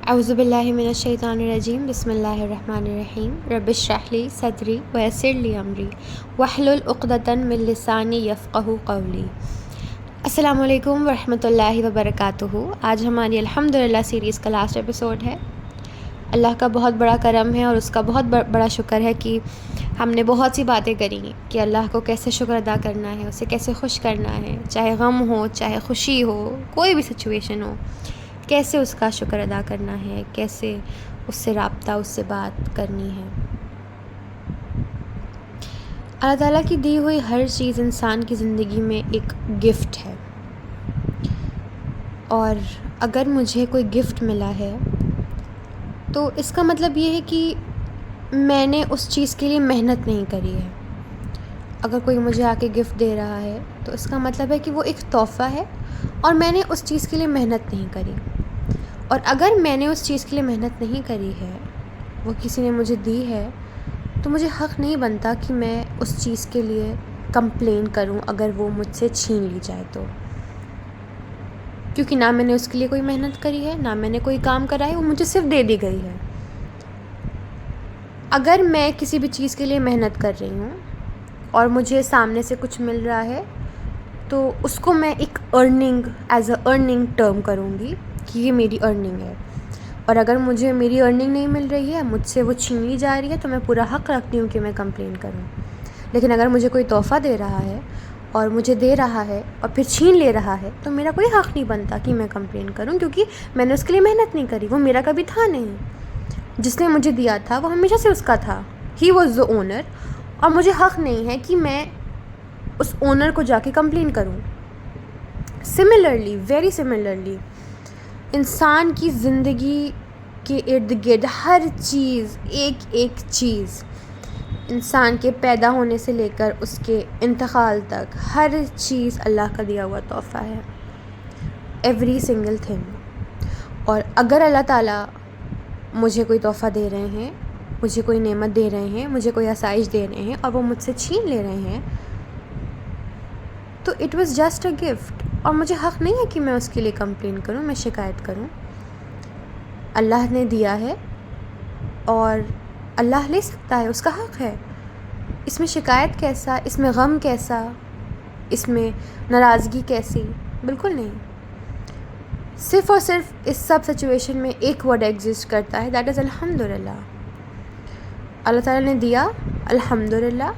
اعوذ باللہ من الشیطان الرجیم بسم اللہ الرحمن الرحیم رب اشرح لی صدری ویسر لی امری واحلل عقدۃ من لسانی یفقہوا قولی۔ السلام علیکم ورحمۃ اللہ وبرکاتہ۔ آج ہماری الحمدللہ سیریز کا لاسٹ ایپیسوڈ ہے۔ اللہ کا بہت بڑا کرم ہے اور اس کا بہت بڑا شکر ہے کہ ہم نے بہت سی باتیں کری کہ اللہ کو کیسے شکر ادا کرنا ہے، اسے کیسے خوش کرنا ہے، چاہے غم ہو چاہے خوشی ہو، کوئی بھی سچویشن ہو، کیسے اس کا شکر ادا کرنا ہے، کیسے اس سے رابطہ، اس سے بات کرنی ہے۔ اللہ تعالیٰ کی دی ہوئی ہر چیز انسان کی زندگی میں ایک گفٹ ہے، اور اگر مجھے کوئی گفٹ ملا ہے تو اس کا مطلب یہ ہے کہ میں نے اس چیز کے لیے محنت نہیں کری ہے۔ اگر کوئی مجھے آ کے گفٹ دے رہا ہے تو اس کا مطلب ہے کہ وہ ایک تحفہ ہے اور میں نے اس چیز کے لیے محنت نہیں کری۔ اور اگر میں نے اس چیز کے لیے محنت نہیں کری ہے، وہ کسی نے مجھے دی ہے، تو مجھے حق نہیں بنتا کہ میں اس چیز کے لیے کمپلین کروں اگر وہ مجھ سے چھین لی جائے تو، کیونکہ نہ میں نے اس کے لیے کوئی محنت کری ہے، نہ میں نے کوئی کام کرا ہے، وہ مجھے صرف دے دی گئی ہے۔ اگر میں کسی بھی چیز کے لیے محنت کر رہی ہوں اور مجھے سامنے سے کچھ مل رہا ہے تو اس کو میں ایک ایز اے ارننگ ٹرم کروں گی کہ یہ میری ارننگ ہے، اور اگر مجھے میری ارننگ نہیں مل رہی ہے، مجھ سے وہ چھین لی جا رہی ہے، تو میں پورا حق رکھتی ہوں کہ میں کمپلین کروں۔ لیکن اگر مجھے کوئی تحفہ دے رہا ہے اور مجھے دے رہا ہے اور پھر چھین لے رہا ہے تو میرا کوئی حق نہیں بنتا کہ میں کمپلین کروں، کیونکہ میں نے اس کے لیے محنت نہیں کری، وہ میرا کبھی تھا نہیں۔ جس نے مجھے دیا تھا وہ ہمیشہ سے اس کا تھا، ہی واز دی اونر، اور مجھے حق نہیں ہے کہ میں اس اونر کو جا کے کمپلین کروں۔ سملرلی، ویری سملرلی، انسان کی زندگی کے ارد گرد ہر چیز، ایک چیز، انسان کے پیدا ہونے سے لے کر اس کے انتقال تک، ہر چیز اللہ کا دیا ہوا تحفہ ہے، ایوری سنگل تھنگ۔ اور اگر اللہ تعالیٰ مجھے کوئی تحفہ دے رہے ہیں، مجھے کوئی نعمت دے رہے ہیں، مجھے کوئی آسائش دے رہے ہیں اور وہ مجھ سے چھین لے رہے ہیں، تو it was just a gift, اور مجھے حق نہیں ہے کہ میں اس کے لیے کمپلین کروں، میں شکایت کروں۔ اللہ نے دیا ہے اور اللہ لے سکتا ہے، اس کا حق ہے۔ اس میں شکایت کیسا، اس میں غم کیسا، اس میں ناراضگی کیسی؟ بالکل نہیں۔ صرف اور صرف اس سب سچویشن میں ایک ورڈ ایگزسٹ کرتا ہے، دیٹ از الحمدللہ۔ اللہ تعالیٰ نے دیا، الحمدللہ۔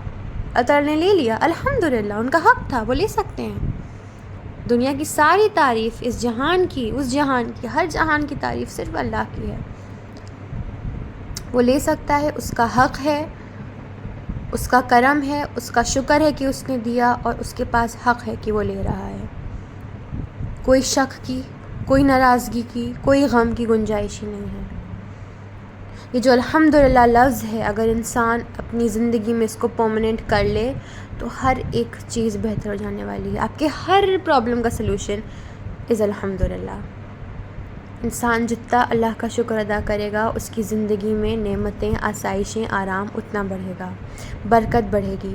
اللہ تعالیٰ نے لے لیا، الحمدللہ، ان کا حق تھا، وہ لے سکتے ہیں۔ دنیا کی ساری تعریف، اس جہان کی، اس جہان کی، ہر جہان کی تعریف صرف اللہ کی ہے۔ وہ لے سکتا ہے، اس کا حق ہے، اس کا کرم ہے، اس کا شکر ہے کہ اس نے دیا، اور اس کے پاس حق ہے کہ وہ لے رہا ہے۔ کوئی شک کی، کوئی ناراضگی کی، کوئی غم کی گنجائش ہی نہیں ہے۔ یہ جو الحمدللہ لفظ ہے، اگر انسان اپنی زندگی میں اس کو پرماننٹ کر لے تو ہر ایک چیز بہتر ہو جانے والی ہے۔ آپ کے ہر پرابلم کا سلوشن از الحمدللہ۔ انسان جتنا اللہ کا شکر ادا کرے گا، اس کی زندگی میں نعمتیں، آسائشیں، آرام اتنا بڑھے گا، برکت بڑھے گی،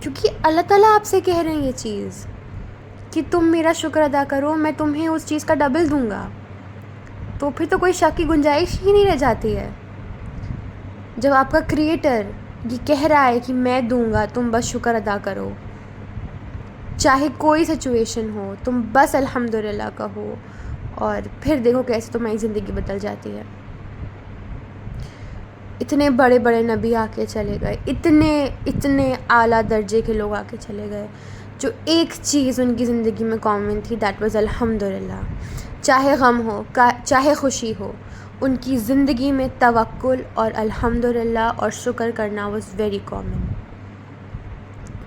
کیونکہ اللہ تعالیٰ آپ سے کہہ رہے ہیں یہ چیز کہ تم میرا شکر ادا کرو، میں تمہیں اس چیز کا ڈبل دوں گا۔ تو پھر تو کوئی شک کی گنجائش ہی نہیں رہ جاتی ہے۔ جب آپ کا کریٹر یہ کہہ رہا ہے کہ میں دوں گا، تم بس شکر ادا کرو، چاہے کوئی سچویشن ہو، تم بس الحمدللہ کہو، اور پھر دیکھو کیسے تمہاری زندگی بدل جاتی ہے۔ اتنے بڑے بڑے نبی آ کے چلے گئے، اتنے اعلیٰ درجے کے لوگ آ کے چلے گئے، جو ایک چیز ان کی زندگی میں کامن تھی، دیٹ واز الحمدللہ۔ چاہے غم ہو چاہے خوشی ہو، ان کی زندگی میں توکل اور الحمدللہ اور شکر کرنا واز ویری کامن۔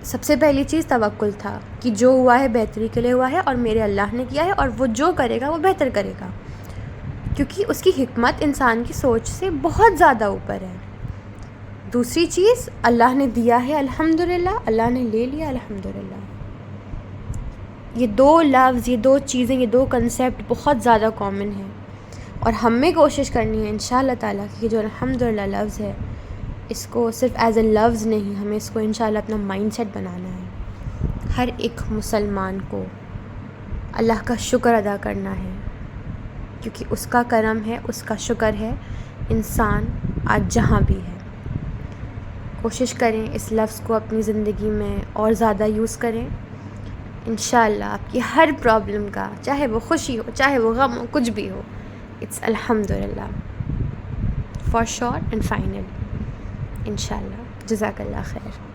سب سے پہلی چیز توکل تھا کہ جو ہوا ہے بہتری کے لیے ہوا ہے، اور میرے اللہ نے کیا ہے، اور وہ جو کرے گا وہ بہتر کرے گا، کیونکہ اس کی حکمت انسان کی سوچ سے بہت زیادہ اوپر ہے۔ دوسری چیز، اللہ نے دیا ہے، الحمدللہ، اللہ نے لے لیا، الحمدللہ۔ یہ دو لفظ، یہ دو چیزیں، یہ دو کنسیپٹ بہت زیادہ کامن ہیں، اور ہمیں کوشش کرنی ہے انشاءاللہ تعالیٰ کہ جو الحمدللہ لفظ ہے، اس کو صرف ایز اے لفظ نہیں، ہمیں اس کو انشاءاللہ اپنا مائنڈ سیٹ بنانا ہے۔ ہر ایک مسلمان کو اللہ کا شکر ادا کرنا ہے کیونکہ اس کا کرم ہے، اس کا شکر ہے انسان آج جہاں بھی ہے۔ کوشش کریں اس لفظ کو اپنی زندگی میں اور زیادہ یوز کریں، انشاءاللہ آپ کی ہر پرابلم کا، چاہے وہ خوشی ہو چاہے وہ غم ہو، کچھ بھی ہو، اٹس الحمدللہ فار شور اینڈ فائنل انشاءاللہ۔ جزاک اللہ خیر۔